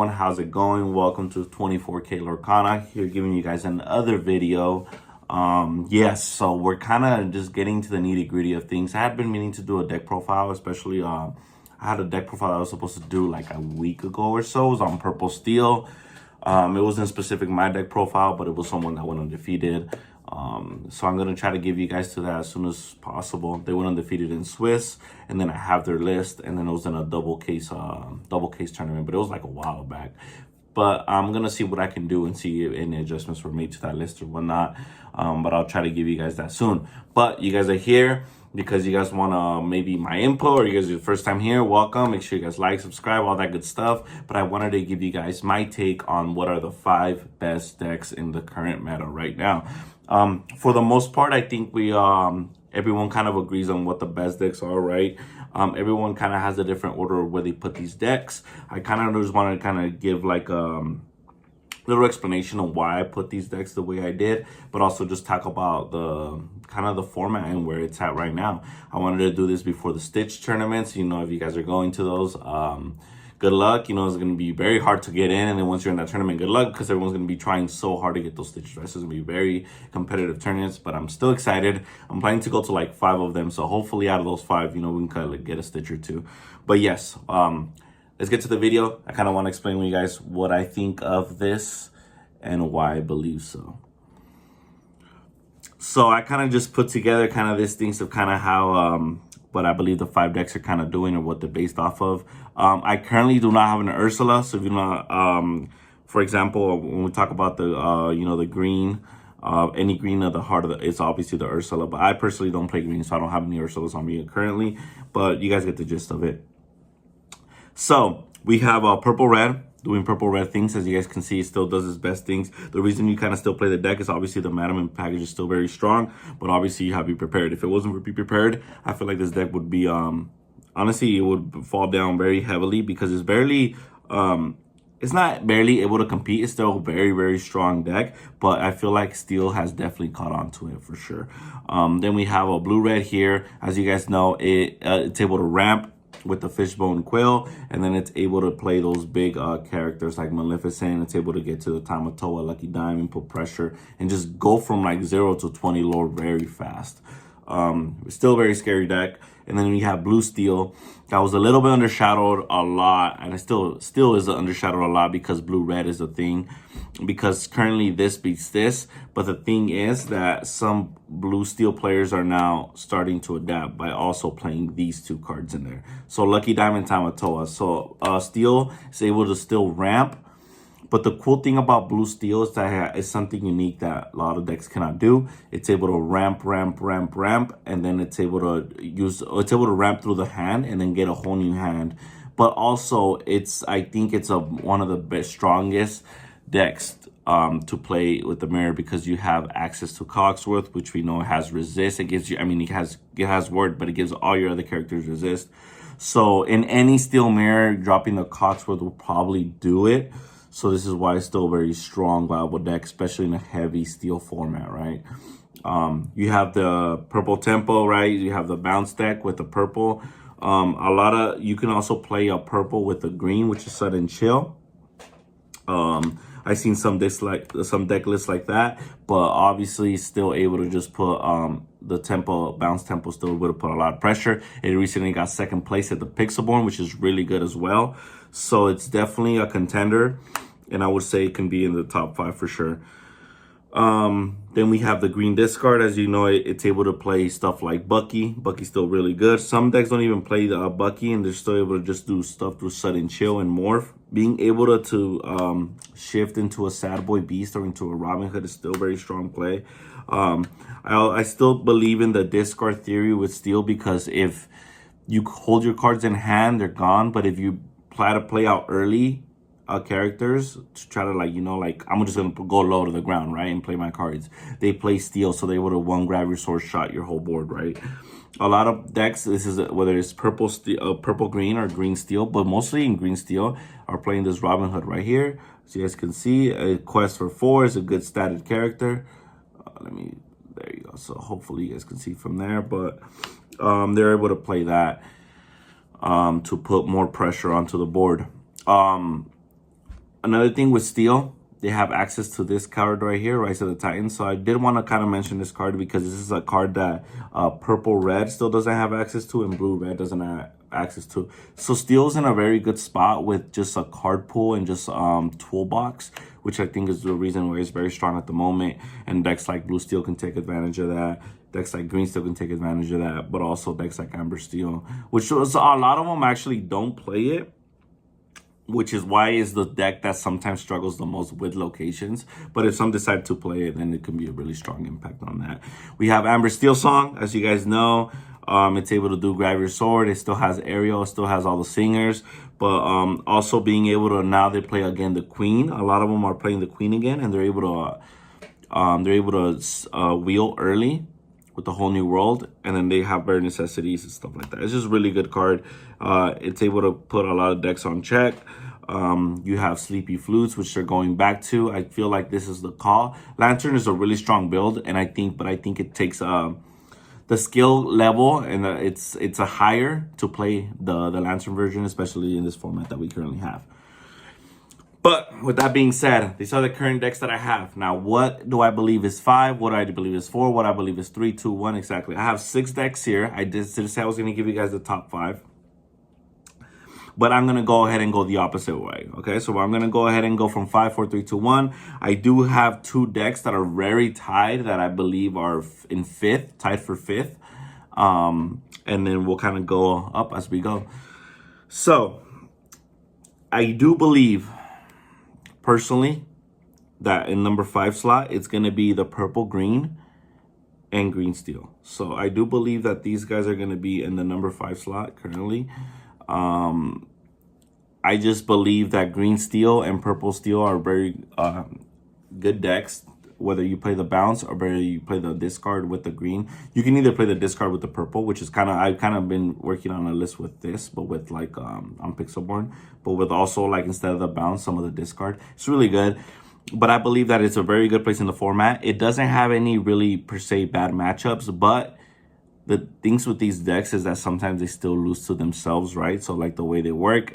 everyone, how's it going? Welcome to 24K Lorcana, here giving you guys another video. Yes, so we're kind of just getting to the nitty gritty of things. I had been meaning to do a deck profile, especially I had a deck profile I was supposed to do like a week ago or so. It was on Purple Steel. It wasn't specific my deck profile, but it was someone that went undefeated. So I'm gonna try to give you guys to that as soon as possible. They went undefeated in Swiss, and then I have their list, and then it was in a double case tournament, but it was like a while back. But I'm gonna see what I can do and see if any adjustments were made to that list or whatnot. But I'll try to give you guys that soon. But you guys are here because you guys want maybe my input, or you guys are your first time here, welcome. Make sure you guys like, subscribe, all that good stuff. But I wanted to give you guys my take on what are the 5 best decks in the current meta right now. For the most part, I think we everyone kind of agrees on what the best decks are, right? Everyone kind of has a different order of where they put these decks. I kind of just want to kind of give like little explanation of why I put these decks the way I did, but also just talk about the kind of the format and where it's at right now. I wanted to do this before the Stitch tournaments. You know, if you guys are going to those, good luck. You know, it's going to be very hard to get in, and then once you're in that tournament, good luck, because everyone's going to be trying so hard to get those Stitch dresses. It's going to be very competitive tournaments, but I'm still excited. I'm planning to go to like 5 of them, so hopefully out of those 5, you know, we can kind of like get a Stitch or 2. But yes, let's get to the video. I kind of want to explain to you guys what I think of this and why I believe so. So I kind of just put together kind of this things of kind of how what I believe the 5 decks are kind of doing or what they're based off of. I currently do not have an Ursula, so if you know, for example, when we talk about the you know, the green, any green of the heart of the, it's obviously the Ursula, but I personally don't play green, so I don't have any Ursulas on me currently, but you guys get the gist of it. So we have purple red doing purple red things. As you guys can see, it still does its best things. The reason you kind of still play the deck is obviously the Madam package is still very strong, but obviously you have to be prepared. If it wasn't for be prepared, I feel like this deck would be honestly, it would fall down very heavily, because it's barely it's not barely able to compete. It's still a very, very strong deck, but I feel like Steel has definitely caught on to it for sure. Then we have a blue-red here. As you guys know, it's able to ramp with the Fishbone Quill, and then it's able to play those big characters like Maleficent. It's able to get to the Tamatoa, Lucky Diamond, put pressure, and just go from like 0 to 20 lore very fast. Still a very scary deck. And then we have blue steel that was a little bit undershadowed a lot, and it still is undershadowed a lot because blue red is a thing, because currently this beats this. But the thing is that some blue steel players are now starting to adapt by also playing these 2 cards in there. So Lucky Diamond, Tamatoa. So steel is able to still ramp. But the cool thing about blue steel is that it's something unique that a lot of decks cannot do. It's able to ramp, and then it's able to ramp through the hand and then get a whole new hand. But also, I think it's one of the best, strongest decks to play with the mirror, because you have access to Cogsworth, which we know has resist. It gives you, I mean, it has word, but it gives all your other characters resist. So in any steel mirror, dropping the Cogsworth will probably do it. So this is why it's still a very strong, viable deck, especially in a heavy steel format, right? You have the purple tempo, right? You have the bounce deck with the purple. You can also play a purple with the green, which is sudden chill. I've seen some deck lists like that, but obviously still able to just put the tempo, bounce tempo, still able to put a lot of pressure. It recently got 2nd place at the Pixelborn, which is really good as well. So it's definitely a contender, and I would say it can be in the top 5 for sure. Then we have the green discard. As you know, it's able to play stuff like Bucky. Bucky's still really good. Some decks don't even play the Bucky, and they're still able to just do stuff through Sudden Chill and Morph. Being able to shift into a Sad Boy Beast or into a Robin Hood is still very strong play. I still believe in the discard theory with Steel, because if you hold your cards in hand, they're gone. But if you try to play out early characters to try to, like, you know, like, I'm just gonna go low to the ground, right, and play my cards, they play Steel, so they would have 1 grab your sword, shot your whole board, right? A lot of decks, this is whether it's purple steel, purple green, or green steel, but mostly in green steel, are playing this Robin Hood right here. So you guys can see a Quest for 4 is a good statted character. There you go. So hopefully you guys can see from there, but they're able to play that to put more pressure onto the board. Another thing with Steel, they have access to this card right here, Rise of the Titans. So I did want to kind of mention this card because this is a card that Purple Red still doesn't have access to and Blue Red doesn't have access to. So Steel's in a very good spot with just a card pool and just toolbox, which I think is the reason why it's very strong at the moment. And decks like Blue Steel can take advantage of that. Decks like Green Steel can take advantage of that, but also decks like Amber Steel, which shows a lot of them actually don't play it, which is why is the deck that sometimes struggles the most with locations. But if some decide to play it, then it can be a really strong impact on that. We have Amber Steel Song, as you guys know. It's able to do Grab Your Sword. It still has Ariel. It still has all the singers. But also being able to, now they play again the Queen. A lot of them are playing the Queen again, and they're able to wheel early with the Whole New World, and then they have Bare Necessities and stuff like that. It's just a really good card. It's able to put a lot of decks on check. You have Sleepy Flutes, which they're going back to. I feel like this is the call. Lantern is a really strong build, and I think it takes the skill level, and it's a higher to play the Lantern version, especially in this format that we currently have. But with that being said, these are the current decks that I have. Now, what do I believe is 5? What do I believe is 4? What I believe is 3, 2, 1 exactly. I have 6 decks here. I did say I was going to give you guys the top 5. But I'm going to go ahead and go the opposite way. Okay, so I'm going to go ahead and go from 5, 4, 3, 2, 1. I do have 2 decks that are very tied that I believe are in 5th, tied for 5th. And then we'll kind of go up as we go. So I do believe, personally, that in number 5 slot, it's going to be the Purple Green and Green Steel. So I do believe that these guys are going to be in the number 5 slot currently. I just believe that Green Steel and Purple Steel are very good decks, whether you play the bounce or whether you play the discard with the green. You can either play the discard with the purple, which is I've kind of been working on a list with this, but with like on Pixelborn, but with also like instead of the bounce, some of the discard. It's really good. But I believe that it's a very good place in the format. It doesn't have any really per se bad matchups, but the things with these decks is that sometimes they still lose to themselves, right? So like the way they work,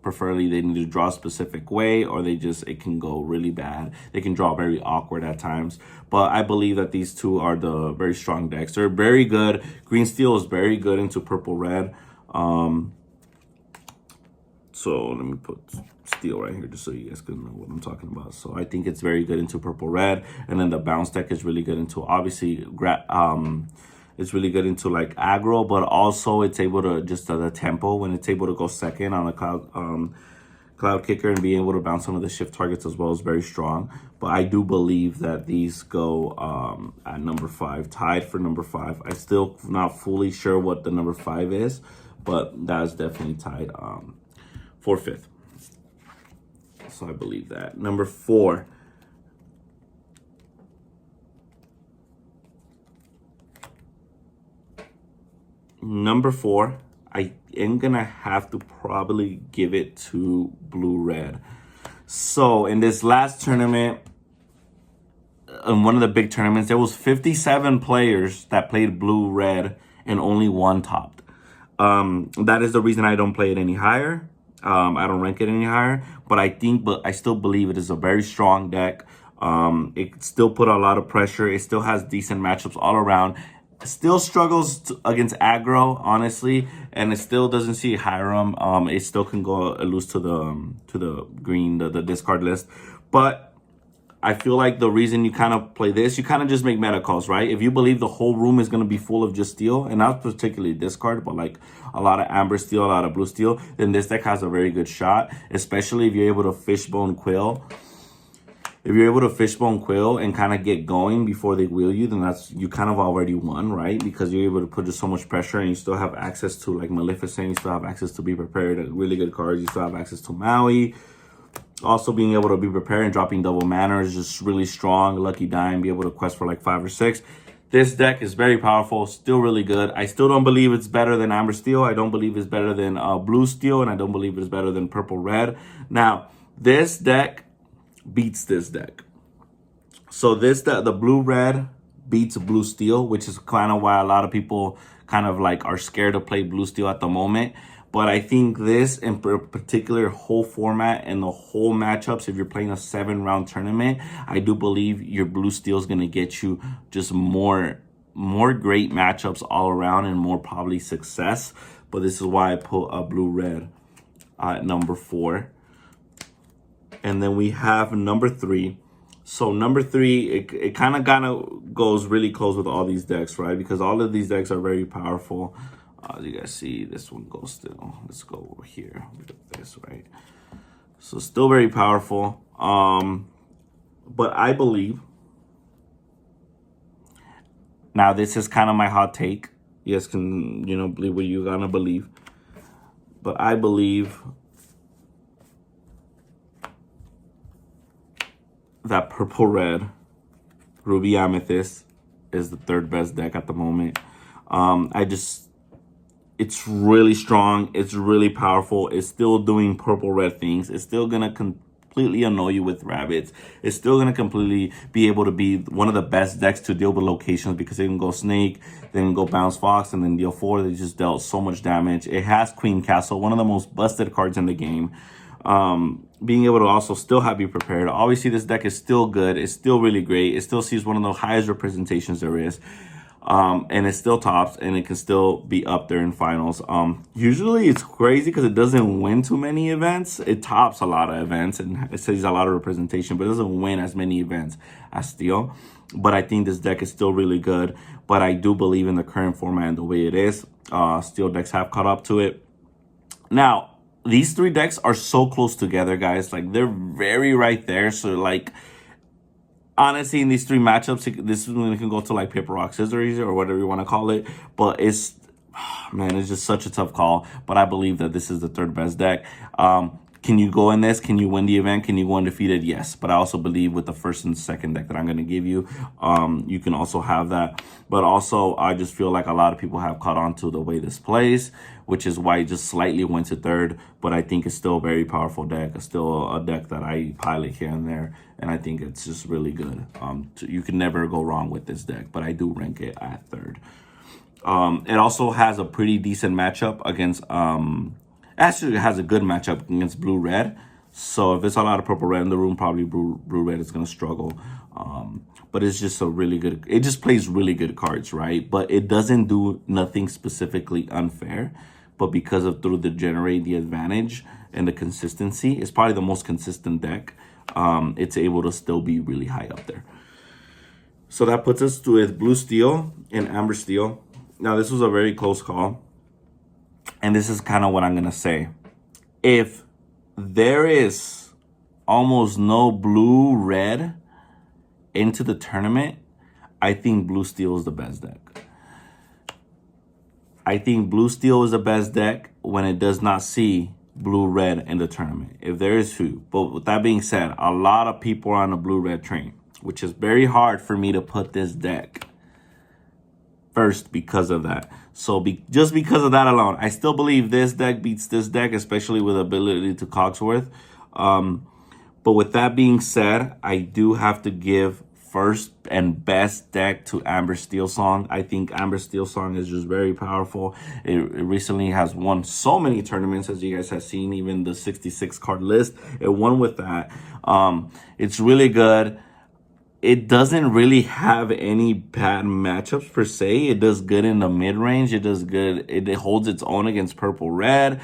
preferably they need to draw a specific way, or it can go really bad. They can draw very awkward at times. But I believe that these two are the very strong decks. They're very good. Green Steel is very good into Purple Red. So let me put Steel right here just so you guys can know what I'm talking about. So I think it's very good into Purple Red. And then the bounce deck is really good into, obviously, it's really good into like aggro, but also it's able to just the tempo, when it's able to go second on a cloud kicker and being able to bounce some of the shift targets as well is very strong. But I do believe that these go at number 5, tied for number 5. I still not fully sure what the number 5 is, but that is definitely tied for 5th. So I believe that. Number 4. Number 4, I am going to have to probably give it to Blue Red. So in this last tournament, in one of the big tournaments, there was 57 players that played Blue Red and only 1 topped. That is the reason I don't play it any higher. I don't rank it any higher, but I still believe it is a very strong deck. It still put a lot of pressure. It still has decent matchups all around. Still struggles against aggro, honestly, and it still doesn't see Hiram. It still can go lose to the green, the discard list. But I feel like the reason you kind of play this, you kind of just make meta calls, right? If you believe the whole room is going to be full of just steel, and not particularly discard, but like a lot of amber steel, a lot of blue steel, then this deck has a very good shot, especially if you're able to fishbone quill. If you're able to fishbone quill and kind of get going before they wheel you, then you kind of already won, right? Because you're able to put just so much pressure, and you still have access to like Maleficent, you still have access to Be Prepared, really good cards, you still have access to Maui. Also being able to be prepared and dropping double mana is just really strong. Lucky Dime, be able to quest for like 5 or 6. This deck is very powerful, still really good. I still don't believe it's better than Amber Steel. I don't believe it's better than Blue Steel, and I don't believe it's better than Purple Red. Now, this deck beats this deck. So the Blue Red beats Blue Steel, which is kind of why a lot of people kind of like are scared to play Blue Steel at the moment. But I think this in particular whole format and the whole matchups, if you're playing a 7-round tournament, I do believe your blue steel is going to get you just more great matchups all around and more probably success. But this is why I put a blue red at number 4. And then we have number 3. So number 3, it kind of goes really close with all these decks, right? Because all of these decks are very powerful. You guys see this one goes still. Let's go over here. Look at this, right? So still very powerful. But I believe, now this is kind of my hot take. You guys can, believe what you're gonna believe. But I believe that purple red ruby amethyst is the 3rd best deck at the moment. It's really strong. It's really powerful. It's still doing purple red things. It's still gonna completely annoy you with rabbits. It's still gonna completely be able to be one of the best decks to deal with locations, because they can go snake, then go bounce fox, and then deal 4. They just dealt so much damage. It has Queen Castle, one of the most busted cards in the game. Being able to also still have you prepared. Obviously, this deck is still good. It's still really great. It still sees one of the highest representations there is. And it still tops, and it can still be up there in finals. Usually it's crazy because it doesn't win too many events. It tops a lot of events, and it sees a lot of representation, but it doesn't win as many events as Steel. But I think this deck is still really good. But I do believe in the current format and the way it is. Steel decks have caught up to it. Now, these 3 decks are so close together, guys. Like, they're very right there. So, like, honestly, in these 3 matchups, this is when we can go to like paper, rock, scissors, or whatever you want to call it. But it's, man, it's just such a tough call. But I believe that this is the 3rd best deck. Can you go in this? Can you win the event? Can you go undefeated? Yes. But I also believe with the 1st and 2nd deck that I'm going to give you, you can also have that. But also, I just feel like a lot of people have caught on to the way this plays, which is why it just slightly went to 3rd. But I think it's still a very powerful deck. It's still a deck that I pilot here and there. And I think it's just really good. You can never go wrong with this deck. But I do rank it at 3rd. It also has a pretty decent matchup against... actually, it has a good matchup against blue-red. So if there's a lot of purple-red in the room, probably blue-red is going to struggle. But it's just a really good... It just plays really good cards, right? But it doesn't do nothing specifically unfair. But because of through the generate the advantage and the consistency, it's probably the most consistent deck. It's able to still be really high up there. So that puts us with blue steel and amber steel. Now, this was a very close call. And this is kind of what I'm going to say. If there is almost no blue-red into the tournament, I think blue steel is the best deck. I think blue steel is the best deck when it does not see blue-red in the tournament, if there is few. But with that being said, a lot of people are on the blue-red train, which is very hard for me to put this deck first because of that. So just because of that alone, I still believe this deck beats this deck, especially with ability to Cogsworth. But with that being said, I do have to give first and best deck to Amber Steel Song. I think Amber Steel Song is just very powerful. It recently has won so many tournaments, as you guys have seen, even the 66 card list. It won with that. It's really good. It doesn't really have any bad matchups per se. It does good in the mid-range. It does good. It holds its own against purple-red.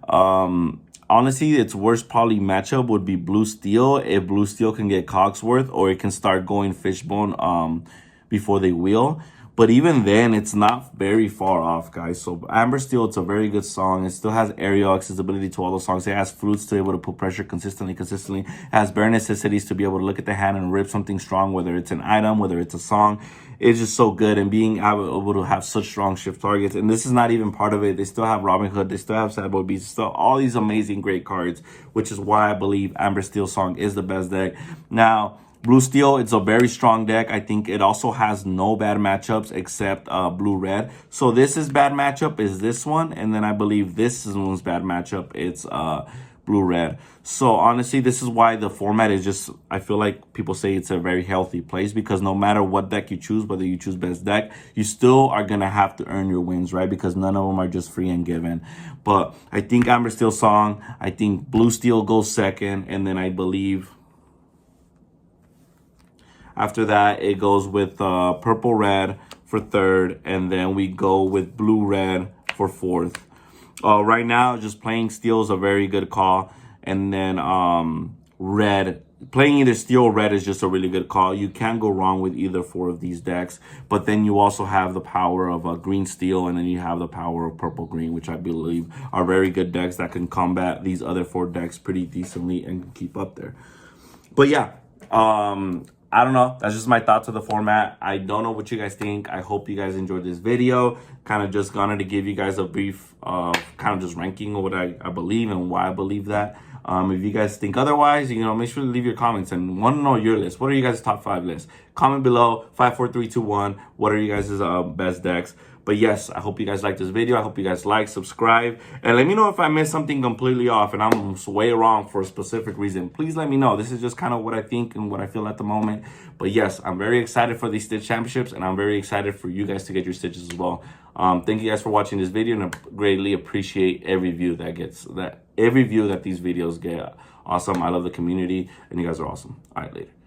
Honestly, its worst probably matchup would be blue steel. If blue steel can get Cogsworth, or it can start going fishbone before they wheel. But even then, it's not very far off, guys. So Amber Steel, it's a very good song. It still has aerial accessibility to all those songs. It has fruits to be able to put pressure consistently. It has bare necessities to be able to look at the hand and rip something strong, whether it's an item, whether it's a song. It's just so good. And being able to have such strong shift targets. And this is not even part of it. They still have Robin Hood. They still have Sad Boy Beast. Still all these amazing, great cards, which is why I believe Amber Steel Song is the best deck. Now, Blue Steel, it's a very strong deck. I think it also has no bad matchups except blue-red. So this is bad matchup is this one. And then I believe this is one's bad matchup. It's blue, red. So honestly, this is why the format is just, I feel like people say it's a very healthy place, because no matter what deck you choose, whether you choose best deck, you still are going to have to earn your wins, right? Because none of them are just free and given. But I think Amber Steel Song, I think Blue Steel goes second, and then I believe after that it goes with Purple Red for third, and then we go with Blue Red for fourth. Right now, just playing Steel is a very good call, and then Red, playing either Steel or Red is just a really good call. You can't go wrong with either four of these decks, but then you also have the power of Green Steel, and then you have the power of Purple Green, which I believe are very good decks that can combat these other four decks pretty decently and keep up there. But yeah, I don't know. That's just my thoughts of the format. I don't know what you guys think. I hope you guys enjoyed this video. Kind of just wanted to give you guys a brief kind of just ranking of what I believe and why I believe that. If you guys think otherwise, you know, make sure to leave your comments and want to know your list. What are you guys' top 5 lists? Comment below. 5, 4, 3, 2, 1. What are you guys' best decks? But yes, I hope you guys like this video. I hope you guys like, subscribe, and let me know if I missed something completely off and I'm way wrong for a specific reason. Please let me know. This is just kind of what I think and what I feel at the moment. But yes, I'm very excited for these Stitch Championships, and I'm very excited for you guys to get your Stitches as well. Thank you guys for watching this video, and I greatly appreciate every view that these videos get. Awesome. I love the community, and you guys are awesome. All right, later.